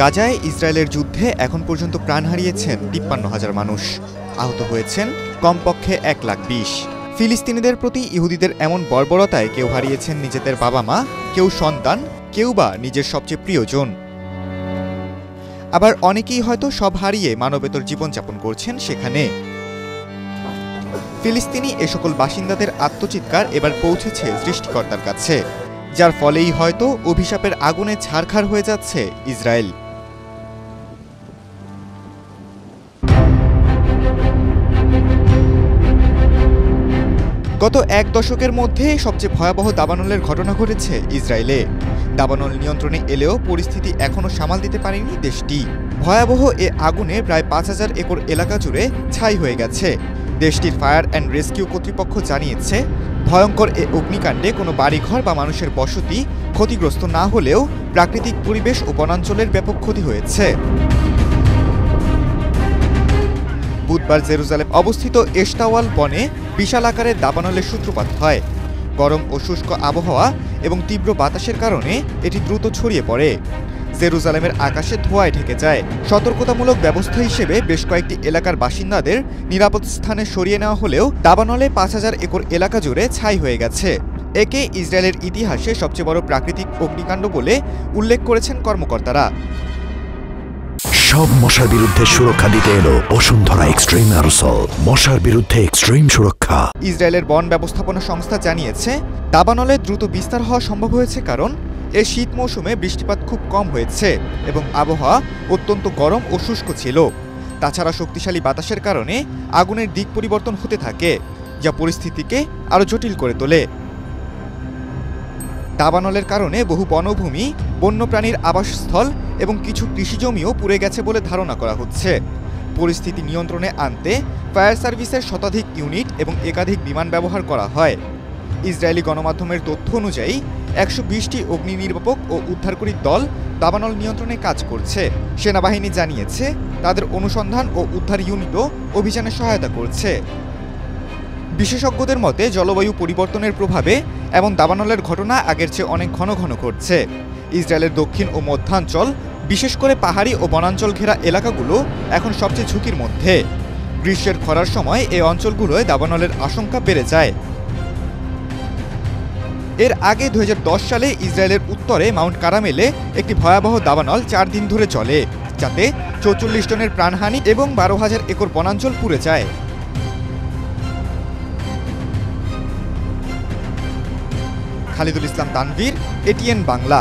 গাজায় ইসরায়েলের যুদ্ধে এখন পর্যন্ত প্রাণ হারিয়েছেন ৫৩,০০০ মানুষ, আহত হয়েছেন কমপক্ষে ১,২০,০০০। ফিলিস্তিনিদের প্রতি ইহুদিদের এমন বর্বরতায় কেউ হারিয়েছেন নিজেদের বাবা মা, কেউ সন্তান, কেউ বা নিজের সবচেয়ে প্রিয়জন। আবার অনেকেই হয়তো সব হারিয়ে মানবেতর জীবনযাপন করছেন সেখানে। ফিলিস্তিনি এ সকল বাসিন্দাদের আত্মচিৎকার এবার পৌঁছেছে সৃষ্টিকর্তার কাছে, যার ফলেই হয়তো অভিশাপের আগুনে ছারখার হয়ে যাচ্ছে ইসরায়েল। গত এক দশকের মধ্যে সবচেয়ে ভয়াবহ দাবানলের ঘটনা ঘটেছে ইসরায়েলে। দাবানল নিয়ন্ত্রণে এলেও পরিস্থিতি এখনও সামাল দিতে পারেনি দেশটি। ভয়াবহ এ আগুনে প্রায় ৫,০০০ একর এলাকা জুড়ে ছাই হয়ে গেছে। দেশটির ফায়ার অ্যান্ড রেস্কিউ কর্তৃপক্ষ জানিয়েছে, ভয়ঙ্কর এ অগ্নিকাণ্ডে কোনো বাড়িঘর বা মানুষের বসতি ক্ষতিগ্রস্ত না হলেও প্রাকৃতিক পরিবেশ ও বনাঞ্চলের ব্যাপক ক্ষতি হয়েছে। বুধবার জেরুজালেম অবস্থিত এশতাওয়াল বনে বিশাল আকারের দাবানলের সূত্রপাত হয়। গরম ও শুষ্ক আবহাওয়া এবং তীব্র বাতাসের কারণে এটি দ্রুত ছড়িয়ে পড়ে। জেরুজালেমের আকাশে ধোঁয়ায় ঢেকে যায়। সতর্কতামূলক ব্যবস্থা হিসেবে বেশ কয়েকটি এলাকার বাসিন্দাদের নিরাপদ স্থানে সরিয়ে নেওয়া হলেও দাবানলে ৫,০০০ একর এলাকা জুড়ে ছাই হয়ে গেছে। একে ইসরায়েলের ইতিহাসে সবচেয়ে বড় প্রাকৃতিক অগ্নিকাণ্ড বলে উল্লেখ করেছেন কর্মকর্তারা। সব মশার বিরুদ্ধে সুরক্ষা দিতে এলো বসুন্ধরা এক্সট্রিম অ্যারোসল, মশার বিরুদ্ধে এক্সট্রিম সুরক্ষা। ইসরায়েলের বন ব্যবস্থাপনা সংস্থা জানিয়েছে, দাবানলে দ্রুত বিস্তার হওয়া সম্ভব হয়েছে কারণ এ শীত মৌসুমে বৃষ্টিপাত খুব কম হয়েছে এবং আবহাওয়া অত্যন্ত গরম ও শুষ্ক ছিল। তাছাড়া শক্তিশালী বাতাসের কারণে আগুনের দিক পরিবর্তন হতে থাকে, যা পরিস্থিতিকে আরও জটিল করে তোলে। দাবানলের কারণে বহু বনভূমি, বন্যপ্রাণীর আবাসস্থল এবং কিছু কৃষিজমিও পুড়ে গেছে বলে ধারণা করা হচ্ছে। পরিস্থিতি নিয়ন্ত্রণে আনতে ফায়ার সার্ভিসের শতাধিক ইউনিট এবং একাধিক বিমান ব্যবহার করা হয়। ইসরায়েলি গণমাধ্যমের তথ্য অনুযায়ী ১২০টি অগ্নি নির্বাপক ও উদ্ধারকারী দল দাবানল নিয়ন্ত্রণে কাজ করছে। সেনাবাহিনী জানিয়েছে, তাদের অনুসন্ধান ও উদ্ধার ইউনিটও অভিযানে সহায়তা করছে। বিশেষজ্ঞদের মতে, জলবায়ু পরিবর্তনের প্রভাবে এমন দাবানলের ঘটনা আগের চেয়ে অনেক ঘন ঘন ঘটছে। ইসরায়েলের দক্ষিণ ও মধ্যাঞ্চল, বিশেষ করে পাহাড়ি ও বনাঞ্চল ঘেরা এলাকাগুলো এখন সবচেয়ে ঝুঁকির মধ্যে। গ্রীষ্মের খরার সময় এই অঞ্চলগুলোয় দাবানলের আশঙ্কা বেড়ে যায়। এর আগে ২০১০ সালে ইসরায়েলের উত্তরে মাউন্ট কারামেলে একটি ভয়াবহ দাবানল ৪ দিন ধরে চলে, যাতে ৪৪ জনের প্রাণহানি এবং ১২,০০০ একর বনাঞ্চল পুড়ে যায়। খালিদুল ইসলাম তানভীর, এটিএন বাংলা।